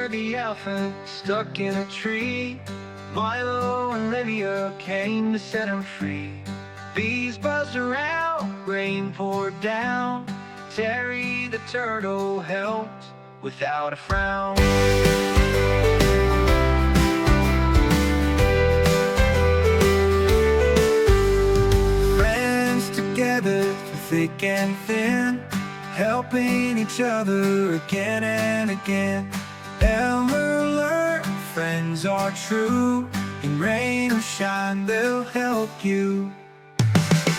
Elmer the elephant stuck in a tree. Milo and Lydia came to set him free. Bees buzzed around, rain poured down. Terry the turtle helped without a frown. Friends together through thick and thin, helping each other again and again. Elmer learned friends are true. In rain or shine, they'll help you.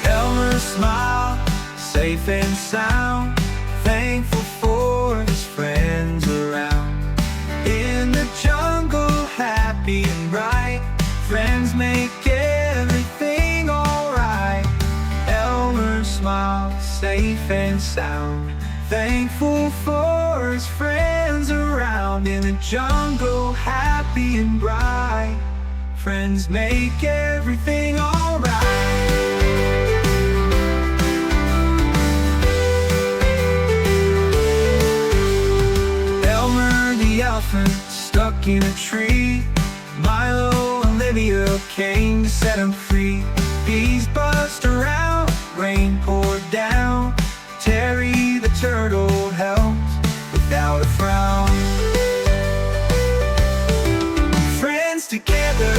Elmer smiled, safe and sound, thankful for his friends around. In the jungle, happy and bright, friends make everything alright. Elmer smiled, safe and sound, thankful for his friends around. In the jungle, happy and bright, friends make everything alright. Elmer the elephant stuck in a tree. Milo and Lydia came to set him free. Bees buzzed around, rain poured down. Terry the turtle helped without a frown. Friends together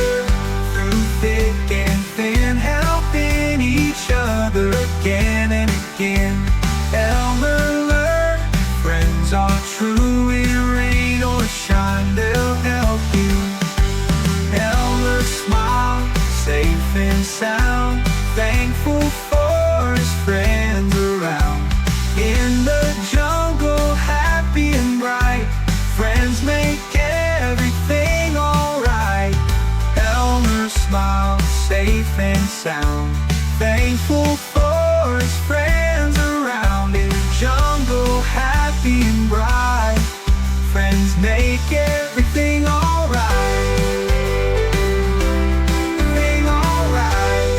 through thick and thin, helping each other again and again. Elmer learned friends are true. In rain or shine, they'll help you. Elmer smiled, safe and sound, thankful for his friends around. In the jungle, happy and bright, friends make everything alright. Elmer smiled, safe and sound, thankful for his friends around. In the jungle, happy and bright, friends make everything alright. Everything alright.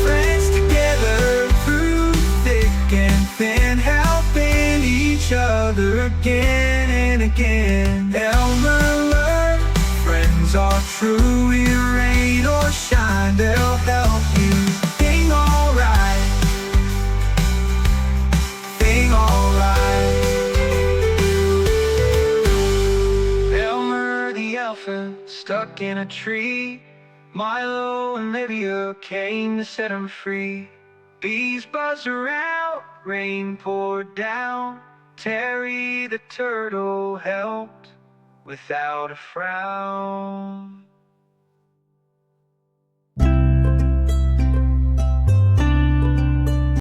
Friends together through thick and thin, helping each other again and again. Elmer learned friends are true. In rain or shine, they'll help you. Thing alright. Thing alright. Elmer the elephant stuck in a tree. Milo and Lydia came to set him free. Bees buzzed around, rain poured down. Terry the turtle helped without a frown.